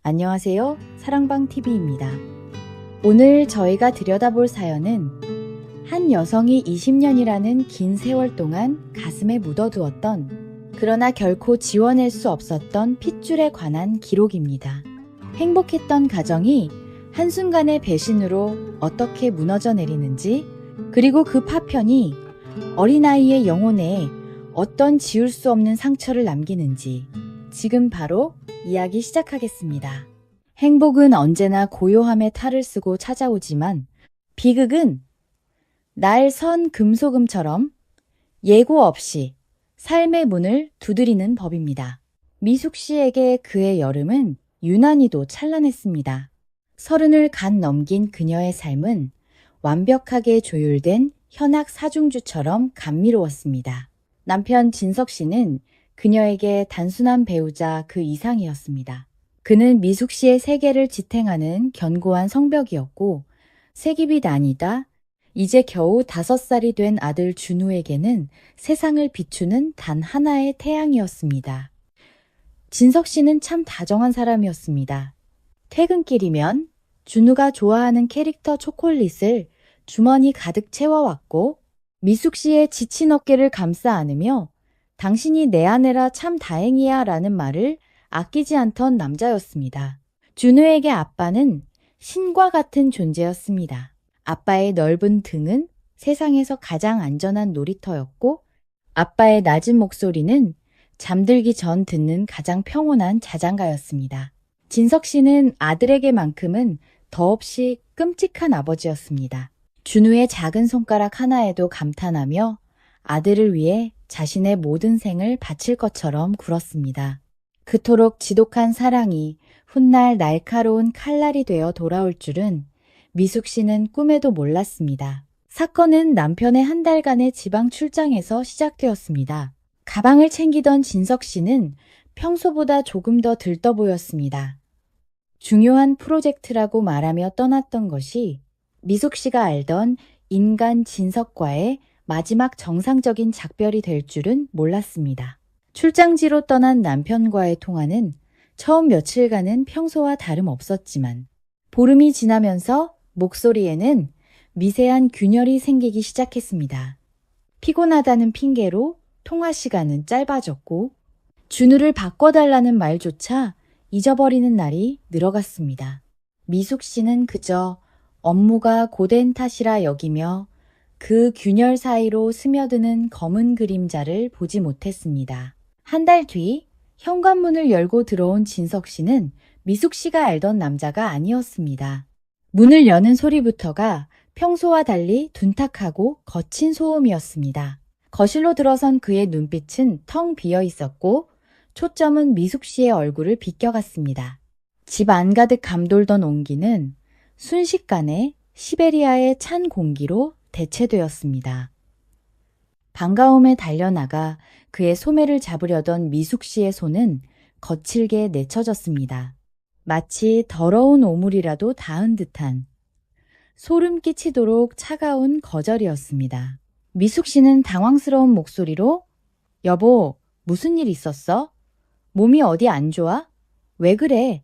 안녕하세요. 사랑방TV입니다. 오늘 저희가 들여다볼 사연은 한 여성이 20년이라는 긴 세월 동안 가슴에 묻어두었던 그러나 결코 지워낼 수 없었던 핏줄에 관한 기록입니다. 행복했던 가정이 한순간의 배신으로 어떻게 무너져 내리는지, 그리고 그 파편이 어린아이의 영혼에 어떤 지울 수 없는 상처를 남기는지 지금 바로 이야기 시작하겠습니다. 행복은 언제나 고요함의 탈을 쓰고 찾아오지만 비극은 날 선 금소금처럼 예고 없이 삶의 문을 두드리는 법입니다. 미숙 씨에게 그의 여름은 유난히도 찬란했습니다. 30을 갓 넘긴 그녀의 삶은 완벽하게 조율된 현악 사중주처럼 감미로웠습니다. 남편 진석 씨는 그녀에게 단순한 배우자 그 이상이었습니다. 그는 미숙 씨의 세계를 지탱하는 견고한 성벽이었고, 세깁이 아니다 이제 겨우 5살이 된 아들 준우에게는 세상을 비추는 단 하나의 태양이었습니다. 진석 씨는 참 다정한 사람이었습니다. 퇴근길이면 준우가 좋아하는 캐릭터 초콜릿을 주머니 가득 채워왔고, 미숙 씨의 지친 어깨를 감싸 안으며 당신이 내 아내라 참 다행이야 라는 말을 아끼지 않던 남자였습니다. 준우에게 아빠는 신과 같은 존재였습니다. 아빠의 넓은 등은 세상에서 가장 안전한 놀이터였고, 아빠의 낮은 목소리는 잠들기 전 듣는 가장 평온한 자장가였습니다. 진석 씨는 아들에게만큼은 더없이 끔찍한 아버지였습니다. 준우의 작은 손가락 하나에도 감탄하며 아들을 위해 자신의 모든 생을 바칠 것처럼 굴었습니다. 그토록 지독한 사랑이 훗날 날카로운 칼날이 되어 돌아올 줄은 미숙 씨는 꿈에도 몰랐습니다. 사건은 남편의 한 달간의 지방 출장에서 시작되었습니다. 가방을 챙기던 진석 씨는 평소보다 조금 더 들떠 보였습니다. 중요한 프로젝트라고 말하며 떠났던 것이 미숙 씨가 알던 인간 진석과의 마지막 정상적인 작별이 될 줄은 몰랐습니다. 출장지로 떠난 남편과의 통화는 처음 며칠간은 평소와 다름없었지만 보름이 지나면서 목소리에는 미세한 균열이 생기기 시작했습니다. 피곤하다는 핑계로 통화 시간은 짧아졌고 준우를 바꿔달라는 말조차 잊어버리는 날이 늘어갔습니다. 미숙 씨는 그저 업무가 고된 탓이라 여기며 그 균열 사이로 스며드는 검은 그림자를 보지 못했습니다. 한 달 뒤 현관문을 열고 들어온 진석 씨는 미숙 씨가 알던 남자가 아니었습니다. 문을 여는 소리부터가 평소와 달리 둔탁하고 거친 소음이었습니다. 거실로 들어선 그의 눈빛은 텅 비어 있었고 초점은 미숙 씨의 얼굴을 비껴갔습니다. 집 안 가득 감돌던 온기는 순식간에 시베리아의 찬 공기로 대체되었습니다. 반가움에 달려나가 그의 소매를 잡으려던 미숙 씨의 손은 거칠게 내쳐졌습니다. 마치 더러운 오물이라도 닿은 듯한 소름 끼치도록 차가운 거절이었습니다. 미숙 씨는 당황스러운 목소리로 여보, 무슨 일 있었어? 몸이 어디 안 좋아? 왜 그래?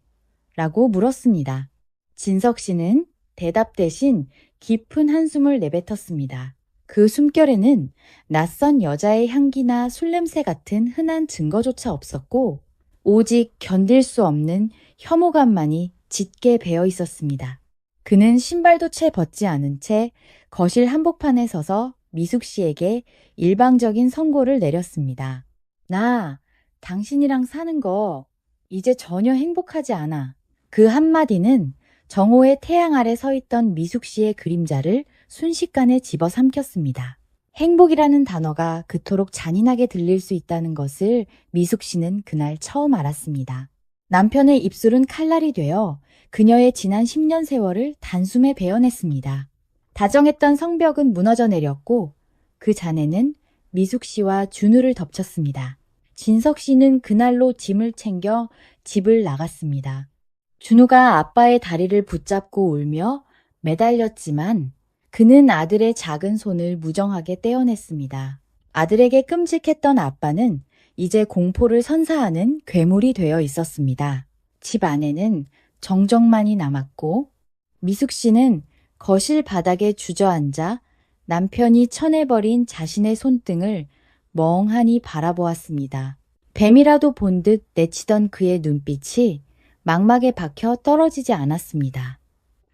라고 물었습니다. 진석 씨는 대답 대신 깊은 한숨을 내뱉었습니다. 그 숨결에는 낯선 여자의 향기나 술냄새 같은 흔한 증거조차 없었고 오직 견딜 수 없는 혐오감만이 짙게 배어 있었습니다. 그는 신발도 채 벗지 않은 채 거실 한복판에 서서 미숙 씨에게 일방적인 선고를 내렸습니다. 나 당신이랑 사는 거 이제 전혀 행복하지 않아. 그 한마디는 정오의 태양 아래 서 있던 미숙 씨의 그림자를 순식간에 집어삼켰습니다. 행복이라는 단어가 그토록 잔인하게 들릴 수 있다는 것을 미숙 씨는 그날 처음 알았습니다. 남편의 입술은 칼날이 되어 그녀의 지난 10년 세월을 단숨에 베어냈습니다. 다정했던 성벽은 무너져 내렸고 그 잔해는 미숙 씨와 준우를 덮쳤습니다. 진석 씨는 그날로 짐을 챙겨 집을 나갔습니다. 준우가 아빠의 다리를 붙잡고 울며 매달렸지만 그는 아들의 작은 손을 무정하게 떼어냈습니다. 아들에게 끔찍했던 아빠는 이제 공포를 선사하는 괴물이 되어 있었습니다. 집 안에는 정적만이 남았고 미숙 씨는 거실 바닥에 주저앉아 남편이 쳐내버린 자신의 손등을 멍하니 바라보았습니다. 뱀이라도 본 듯 내치던 그의 눈빛이 망막에 박혀 떨어지지 않았습니다.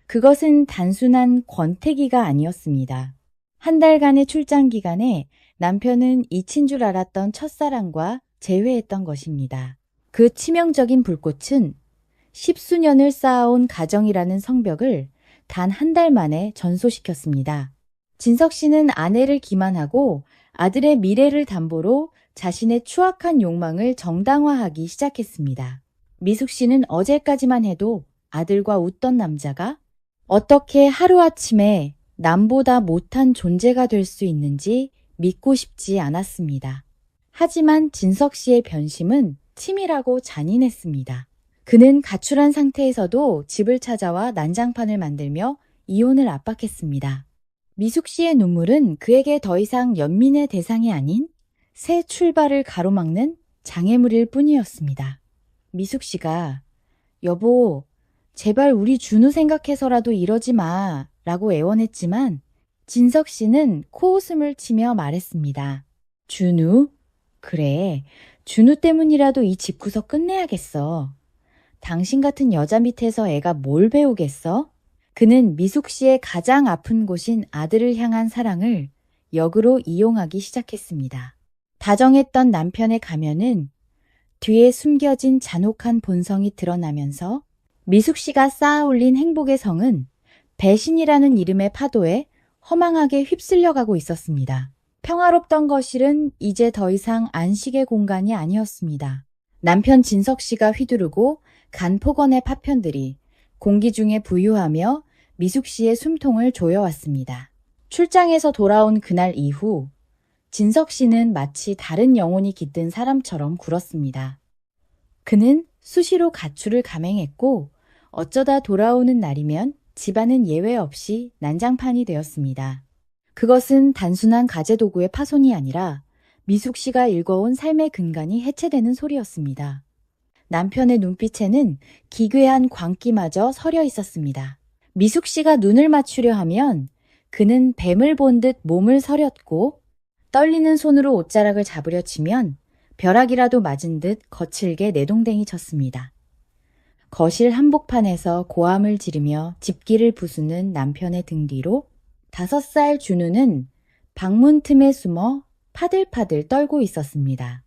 그것은 단순한 권태기가 아니었습니다. 한 달간의 출장 기간에 남편은 잊힌 줄 알았던 첫사랑과 재회했던 것입니다. 그 치명적인 불꽃은 십수년을 쌓아온 가정이라는 성벽을 단 한 달 만에 전소시켰습니다. 진석 씨는 아내를 기만하고 아들의 미래를 담보로 자신의 추악한 욕망을 정당화하기 시작했습니다. 미숙 씨는 어제까지만 해도 아들과 웃던 남자가 어떻게 하루아침에 남보다 못한 존재가 될 수 있는지 믿고 싶지 않았습니다. 하지만 진석 씨의 변심은 치밀하고 잔인했습니다. 그는 가출한 상태에서도 집을 찾아와 난장판을 만들며 이혼을 압박했습니다. 미숙 씨의 눈물은 그에게 더 이상 연민의 대상이 아닌 새 출발을 가로막는 장애물일 뿐이었습니다. 미숙 씨가 여보, 제발 우리 준우 생각해서라도 이러지 마 라고 애원했지만 진석 씨는 코웃음을 치며 말했습니다. 준우? 그래, 준우 때문이라도 이 집구석 끝내야겠어. 당신 같은 여자 밑에서 애가 뭘 배우겠어? 그는 미숙 씨의 가장 아픈 곳인 아들을 향한 사랑을 역으로 이용하기 시작했습니다. 다정했던 남편의 가면은 뒤에 숨겨진 잔혹한 본성이 드러나면서 미숙 씨가 쌓아올린 행복의 성은 배신이라는 이름의 파도에 허망하게 휩쓸려가고 있었습니다. 평화롭던 거실은 이제 더 이상 안식의 공간이 아니었습니다. 남편 진석 씨가 휘두르고 간 폭언의 파편들이 공기 중에 부유하며 미숙 씨의 숨통을 조여왔습니다. 출장에서 돌아온 그날 이후 진석 씨는 마치 다른 영혼이 깃든 사람처럼 굴었습니다. 그는 수시로 가출을 감행했고 어쩌다 돌아오는 날이면 집안은 예외 없이 난장판이 되었습니다. 그것은 단순한 가재도구의 파손이 아니라 미숙 씨가 일궈온 삶의 근간이 해체되는 소리였습니다. 남편의 눈빛에는 기괴한 광기마저 서려 있었습니다. 미숙 씨가 눈을 맞추려 하면 그는 뱀을 본 듯 몸을 서렸고 떨리는 손으로 옷자락을 잡으려 치면 벼락이라도 맞은 듯 거칠게 내동댕이 쳤습니다. 거실 한복판에서 고함을 지르며 집기를 부수는 남편의 등 뒤로 5살 준우는 방문 틈에 숨어 파들파들 떨고 있었습니다.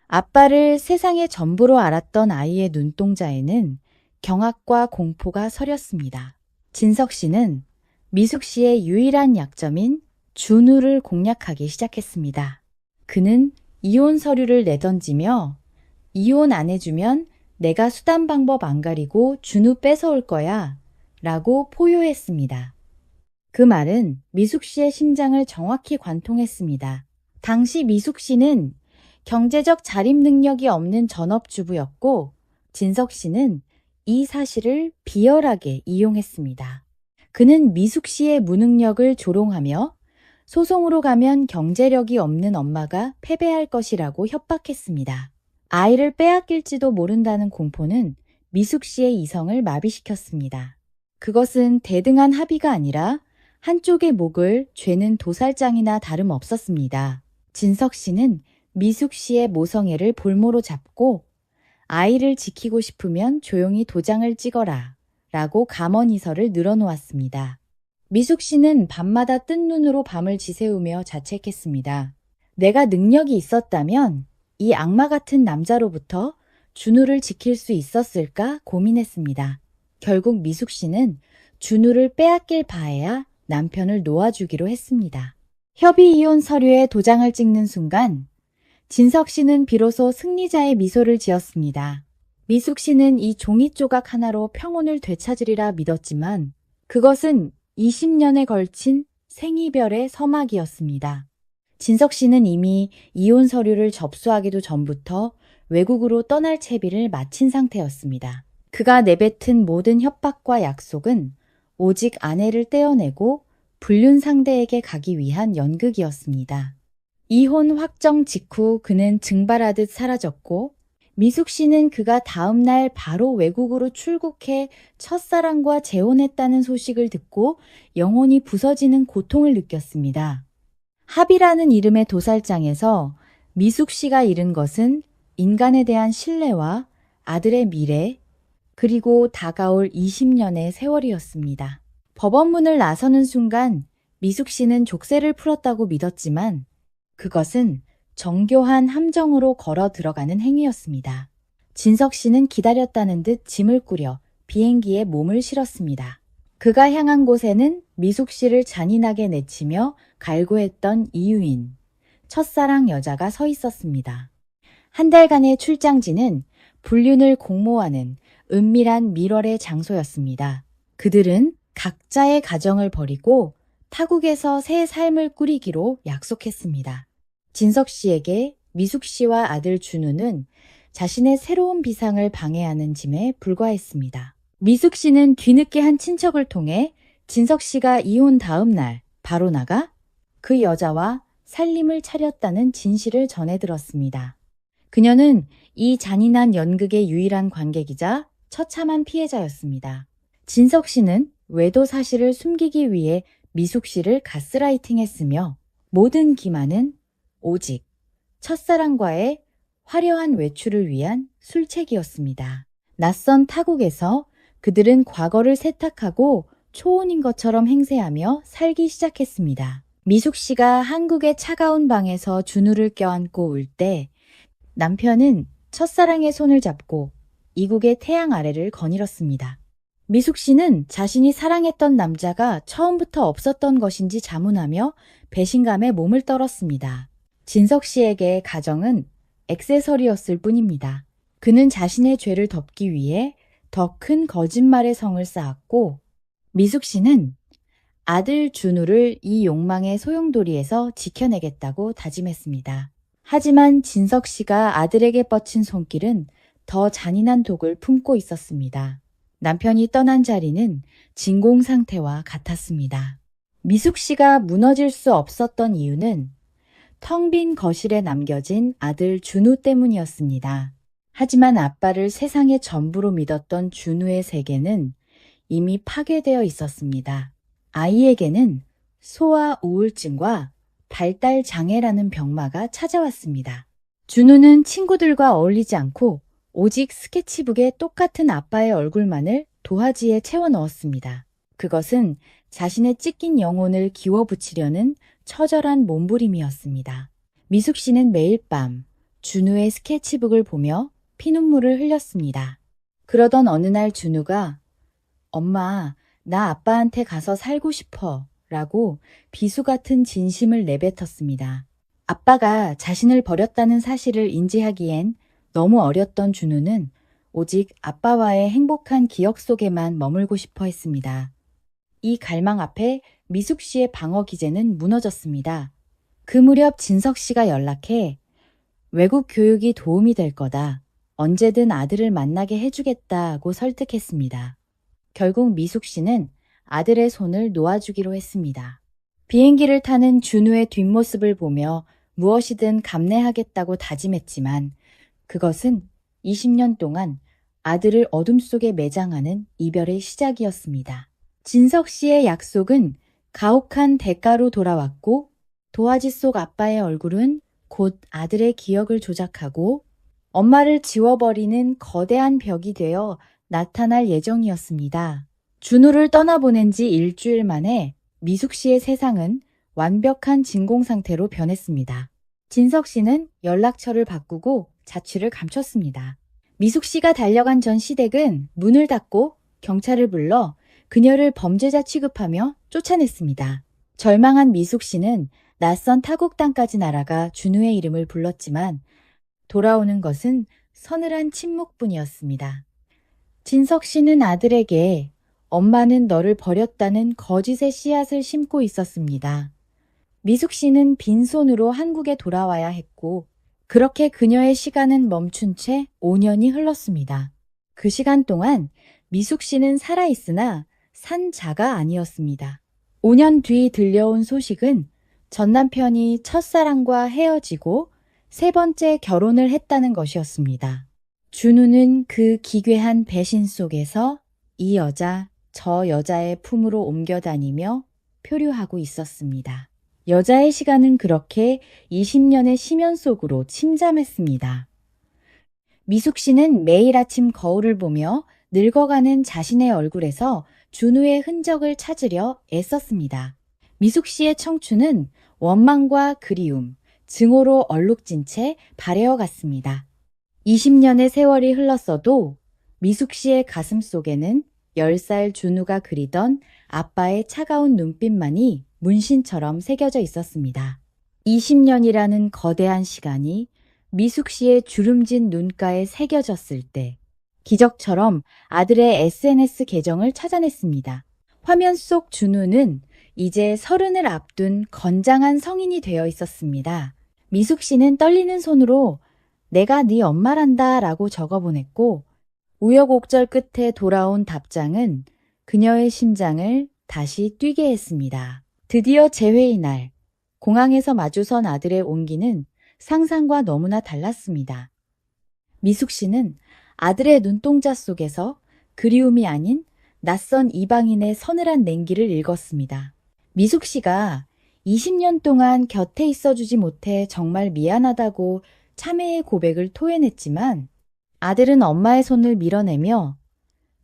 아빠를 세상의 전부로 알았던 아이의 눈동자에는 경악과 공포가 서렸습니다. 진석 씨는 미숙 씨의 유일한 약점인 준우를 공략하기 시작했습니다. 그는 이혼 서류를 내던지며 이혼 안 해주면 내가 수단 방법 안 가리고 준우 뺏어올 거야 라고 포효했습니다. 그 말은 미숙 씨의 심장을 정확히 관통했습니다. 당시 미숙 씨는 경제적 자립 능력이 없는 전업주부였고 진석 씨는 이 사실을 비열하게 이용했습니다. 그는 미숙 씨의 무능력을 조롱하며 소송으로 가면 경제력이 없는 엄마가 패배할 것이라고 협박했습니다. 아이를 빼앗길지도 모른다는 공포는 미숙 씨의 이성을 마비시켰습니다. 그것은 대등한 합의가 아니라 한쪽의 목을 죄는 도살장이나 다름없었습니다. 진석 씨는 미숙 씨의 모성애를 볼모로 잡고 아이를 지키고 싶으면 조용히 도장을 찍어라 라고 감언이설을 늘어놓았습니다. 미숙 씨는 밤마다 뜬 눈으로 밤을 지새우며 자책했습니다. 내가 능력이 있었다면 이 악마 같은 남자로부터 준우를 지킬 수 있었을까 고민했습니다. 결국 미숙 씨는 준우를 빼앗길 바에야 남편을 놓아주기로 했습니다. 협의 이혼 서류에 도장을 찍는 순간 진석 씨는 비로소 승리자의 미소를 지었습니다. 미숙 씨는 이 종이 조각 하나로 평온을 되찾으리라 믿었지만 그것은 20년에 걸친 생이별의 서막이었습니다. 진석 씨는 이미 이혼 서류를 접수하기도 전부터 외국으로 떠날 채비를 마친 상태였습니다. 그가 내뱉은 모든 협박과 약속은 오직 아내를 떼어내고 불륜 상대에게 가기 위한 연극이었습니다. 이혼 확정 직후 그는 증발하듯 사라졌고 미숙 씨는 그가 다음 날 바로 외국으로 출국해 첫사랑과 재혼했다는 소식을 듣고 영혼이 부서지는 고통을 느꼈습니다. 합이라는 이름의 도살장에서 미숙 씨가 잃은 것은 인간에 대한 신뢰와 아들의 미래, 그리고 다가올 20년의 세월이었습니다. 법원문을 나서는 순간 미숙 씨는 족쇄를 풀었다고 믿었지만 그것은 정교한 함정으로 걸어 들어가는 행위였습니다. 진석 씨는 기다렸다는 듯 짐을 꾸려 비행기에 몸을 실었습니다. 그가 향한 곳에는 미숙 씨를 잔인하게 내치며 갈구했던 이유인, 첫사랑 여자가 서 있었습니다. 한 달간의 출장지는 불륜을 공모하는 은밀한 밀월의 장소였습니다. 그들은 각자의 가정을 버리고 타국에서 새 삶을 꾸리기로 약속했습니다. 진석 씨에게 미숙 씨와 아들 준우는 자신의 새로운 비상을 방해하는 짐에 불과했습니다. 미숙 씨는 뒤늦게 한 친척을 통해 진석 씨가 이혼 다음 날 바로 나가 그 여자와 살림을 차렸다는 진실을 전해 들었습니다. 그녀는 이 잔인한 연극의 유일한 관객이자 처참한 피해자였습니다. 진석 씨는 외도 사실을 숨기기 위해 미숙 씨를 가스라이팅했으며 모든 기만은 오직 첫사랑과의 화려한 외출을 위한 술책이었습니다. 낯선 타국에서 그들은 과거를 세탁하고 초혼인 것처럼 행세하며 살기 시작했습니다. 미숙 씨가 한국의 차가운 방에서 준우를 껴안고 울 때 남편은 첫사랑의 손을 잡고 이국의 태양 아래를 거닐었습니다. 미숙 씨는 자신이 사랑했던 남자가 처음부터 없었던 것인지 자문하며 배신감에 몸을 떨었습니다. 진석 씨에게 가정은 액세서리였을 뿐입니다. 그는 자신의 죄를 덮기 위해 더 큰 거짓말의 성을 쌓았고 미숙 씨는 아들 준우를 이 욕망의 소용돌이에서 지켜내겠다고 다짐했습니다. 하지만 진석 씨가 아들에게 뻗친 손길은 더 잔인한 독을 품고 있었습니다. 남편이 떠난 자리는 진공 상태와 같았습니다. 미숙 씨가 무너질 수 없었던 이유는 텅 빈 거실에 남겨진 아들 준우 때문이었습니다. 하지만 아빠를 세상의 전부로 믿었던 준우의 세계는 이미 파괴되어 있었습니다. 아이에게는 소아 우울증과 발달 장애라는 병마가 찾아왔습니다. 준우는 친구들과 어울리지 않고 오직 스케치북에 똑같은 아빠의 얼굴만을 도화지에 채워 넣었습니다. 그것은 자신의 찢긴 영혼을 기워 붙이려는 처절한 몸부림이었습니다. 미숙 씨는 매일 밤 준우의 스케치북을 보며 피눈물을 흘렸습니다. 그러던 어느 날 준우가 엄마, 나 아빠한테 가서 살고 싶어 라고 비수 같은 진심을 내뱉었습니다. 아빠가 자신을 버렸다는 사실을 인지하기엔 너무 어렸던 준우는 오직 아빠와의 행복한 기억 속에만 머물고 싶어 했습니다. 이 갈망 앞에 미숙 씨의 방어 기제는 무너졌습니다. 그 무렵 진석 씨가 연락해 외국 교육이 도움이 될 거다. 언제든 아들을 만나게 해주겠다고 설득했습니다. 결국 미숙 씨는 아들의 손을 놓아주기로 했습니다. 비행기를 타는 준우의 뒷모습을 보며 무엇이든 감내하겠다고 다짐했지만 그것은 20년 동안 아들을 어둠 속에 매장하는 이별의 시작이었습니다. 진석 씨의 약속은 가혹한 대가로 돌아왔고 도화지 속 아빠의 얼굴은 곧 아들의 기억을 조작하고 엄마를 지워버리는 거대한 벽이 되어 나타날 예정이었습니다. 준우를 떠나보낸 지 일주일 만에 미숙 씨의 세상은 완벽한 진공 상태로 변했습니다. 진석 씨는 연락처를 바꾸고 자취를 감췄습니다. 미숙 씨가 달려간 전 시댁은 문을 닫고 경찰을 불러 그녀를 범죄자 취급하며 쫓아냈습니다. 절망한 미숙 씨는 낯선 타국 땅까지 날아가 준우의 이름을 불렀지만 돌아오는 것은 서늘한 침묵뿐이었습니다. 진석 씨는 아들에게 엄마는 너를 버렸다는 거짓의 씨앗을 심고 있었습니다. 미숙 씨는 빈손으로 한국에 돌아와야 했고 그렇게 그녀의 시간은 멈춘 채 5년이 흘렀습니다. 그 시간 동안 미숙 씨는 살아있으나 산 자가 아니었습니다. 5년 뒤 들려온 소식은 전 남편이 첫사랑과 헤어지고 세 번째 결혼을 했다는 것이었습니다. 준우는 그 기괴한 배신 속에서 이 여자, 저 여자의 품으로 옮겨 다니며 표류하고 있었습니다. 여자의 시간은 그렇게 20년의 심연 속으로 침잠했습니다. 미숙 씨는 매일 아침 거울을 보며 늙어가는 자신의 얼굴에서 준우의 흔적을 찾으려 애썼습니다. 미숙 씨의 청춘은 원망과 그리움, 증오로 얼룩진 채 발해어 갔습니다. 20년의 세월이 흘렀어도 미숙 씨의 가슴 속에는 10살 준우가 그리던 아빠의 차가운 눈빛만이 문신처럼 새겨져 있었습니다. 20년이라는 거대한 시간이 미숙 씨의 주름진 눈가에 새겨졌을 때 기적처럼 아들의 SNS 계정을 찾아냈습니다. 화면 속 준우는 이제 30을 앞둔 건장한 성인이 되어 있었습니다. 미숙 씨는 떨리는 손으로 내가 네 엄마란다 라고 적어보냈고 우여곡절 끝에 돌아온 답장은 그녀의 심장을 다시 뛰게 했습니다. 드디어 재회의 날, 공항에서 마주선 아들의 온기는 상상과 너무나 달랐습니다. 미숙 씨는 아들의 눈동자 속에서 그리움이 아닌 낯선 이방인의 서늘한 냉기를 읽었습니다. 미숙 씨가 20년 동안 곁에 있어주지 못해 정말 미안하다고 참회의 고백을 토해냈지만 아들은 엄마의 손을 밀어내며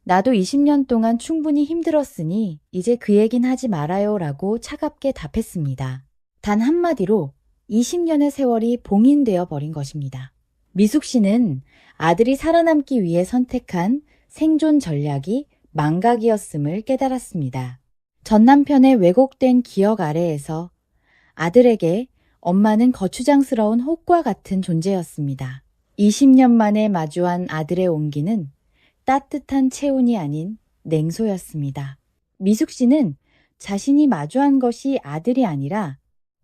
나도 20년 동안 충분히 힘들었으니 이제 그 얘긴 하지 말아요 라고 차갑게 답했습니다. 단 한마디로 20년의 세월이 봉인되어 버린 것입니다. 미숙 씨는 아들이 살아남기 위해 선택한 생존 전략이 망각이었음을 깨달았습니다. 전 남편의 왜곡된 기억 아래에서 아들에게 엄마는 거추장스러운 혹과 같은 존재였습니다. 20년 만에 마주한 아들의 온기는 따뜻한 체온이 아닌 냉소였습니다. 미숙 씨는 자신이 마주한 것이 아들이 아니라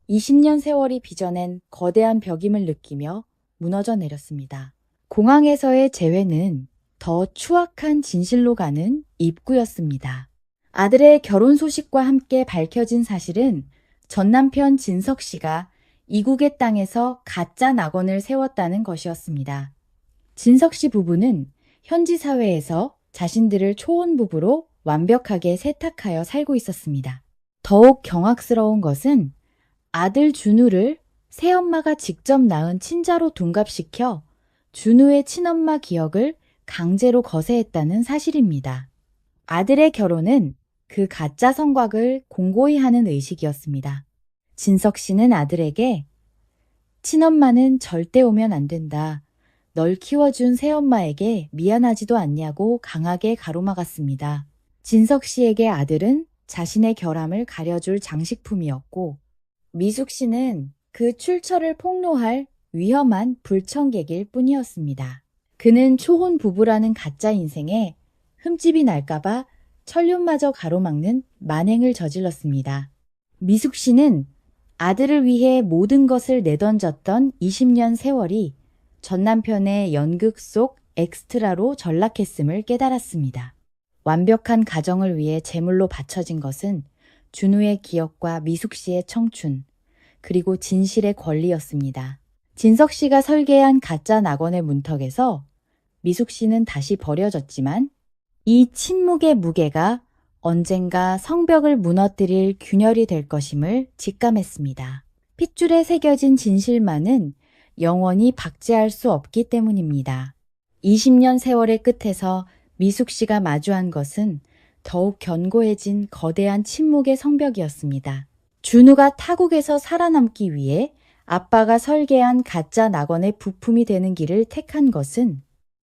20년 세월이 빚어낸 거대한 벽임을 느끼며 무너져 내렸습니다. 공항에서의 재회는 더 추악한 진실로 가는 입구였습니다. 아들의 결혼 소식과 함께 밝혀진 사실은 전 남편 진석 씨가 이국의 땅에서 가짜 낙원을 세웠다는 것이었습니다. 진석 씨 부부는 현지 사회에서 자신들을 초혼 부부로 완벽하게 세탁하여 살고 있었습니다. 더욱 경악스러운 것은 아들 준우를 새엄마가 직접 낳은 친자로 둔갑시켜 준우의 친엄마 기억을 강제로 거세했다는 사실입니다. 아들의 결혼은 그 가짜 성곽을 공고히 하는 의식이었습니다. 진석 씨는 아들에게 친엄마는 절대 오면 안 된다. 널 키워준 새엄마에게 미안하지도 않냐고 강하게 가로막았습니다. 진석 씨에게 아들은 자신의 결함을 가려줄 장식품이었고 미숙 씨는 그 출처를 폭로할 위험한 불청객일 뿐이었습니다. 그는 초혼 부부라는 가짜 인생에 흠집이 날까봐 천륜마저 가로막는 만행을 저질렀습니다. 미숙 씨는 아들을 위해 모든 것을 내던졌던 20년 세월이 전 남편의 연극 속 엑스트라로 전락했음을 깨달았습니다. 완벽한 가정을 위해 제물로 바쳐진 것은 준우의 기억과 미숙 씨의 청춘, 그리고 진실의 권리였습니다. 진석 씨가 설계한 가짜 낙원의 문턱에서 미숙 씨는 다시 버려졌지만 이 침묵의 무게가 언젠가 성벽을 무너뜨릴 균열이 될 것임을 직감했습니다. 핏줄에 새겨진 진실만은 영원히 박제할 수 없기 때문입니다. 20년 세월의 끝에서 미숙 씨가 마주한 것은 더욱 견고해진 거대한 침묵의 성벽이었습니다. 준우가 타국에서 살아남기 위해 아빠가 설계한 가짜 낙원의 부품이 되는 길을 택한 것은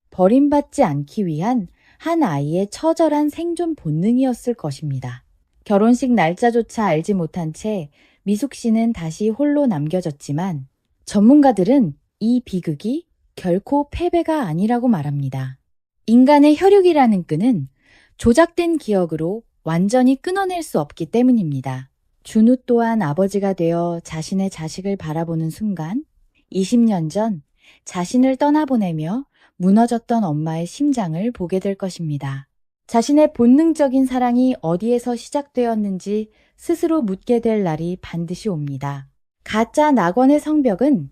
버림받지 않기 위한 한 아이의 처절한 생존 본능이었을 것입니다. 결혼식 날짜조차 알지 못한 채 미숙 씨는 다시 홀로 남겨졌지만 전문가들은 이 비극이 결코 패배가 아니라고 말합니다. 인간의 혈육이라는 끈은 조작된 기억으로 완전히 끊어낼 수 없기 때문입니다. 준우 또한 아버지가 되어 자신의 자식을 바라보는 순간 20년 전 자신을 떠나보내며 무너졌던 엄마의 심장을 보게 될 것입니다. 자신의 본능적인 사랑이 어디에서 시작되었는지 스스로 묻게 될 날이 반드시 옵니다. 가짜 낙원의 성벽은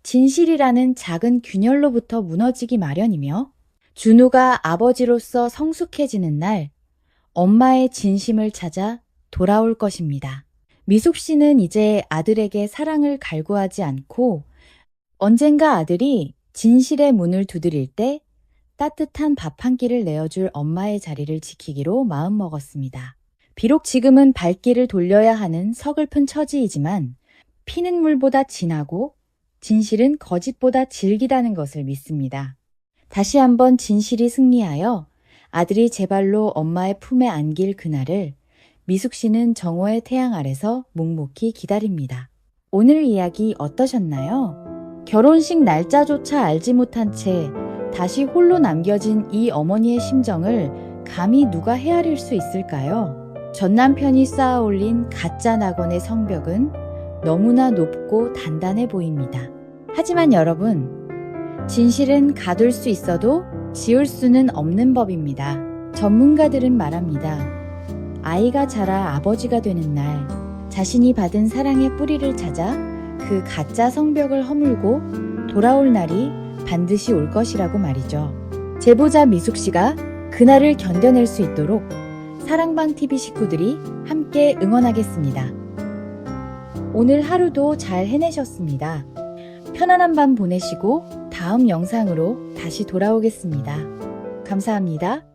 진실이라는 작은 균열로부터 무너지기 마련이며 준우가 아버지로서 성숙해지는 날 엄마의 진심을 찾아 돌아올 것입니다. 미숙 씨는 이제 아들에게 사랑을 갈구하지 않고 언젠가 아들이 진실의 문을 두드릴 때 따뜻한 밥 한 끼를 내어줄 엄마의 자리를 지키기로 마음먹었습니다. 비록 지금은 발길을 돌려야 하는 서글픈 처지이지만 피는 물보다 진하고 진실은 거짓보다 질기다는 것을 믿습니다. 다시 한번 진실이 승리하여 아들이 제 발로 엄마의 품에 안길 그날을 미숙 씨는 정오의 태양 아래서 묵묵히 기다립니다. 오늘 이야기 어떠셨나요? 결혼식 날짜조차 알지 못한 채 다시 홀로 남겨진 이 어머니의 심정을 감히 누가 헤아릴 수 있을까요? 전 남편이 쌓아올린 가짜 낙원의 성벽은 너무나 높고 단단해 보입니다. 하지만 여러분, 진실은 가둘 수 있어도 지울 수는 없는 법입니다. 전문가들은 말합니다. 아이가 자라 아버지가 되는 날, 자신이 받은 사랑의 뿌리를 찾아 그 가짜 성벽을 허물고 돌아올 날이 반드시 올 것이라고 말이죠. 제보자 미숙 씨가 그날을 견뎌낼 수 있도록 사랑방 TV 식구들이 함께 응원하겠습니다. 오늘 하루도 잘 해내셨습니다. 편안한 밤 보내시고 다음 영상으로 다시 돌아오겠습니다. 감사합니다.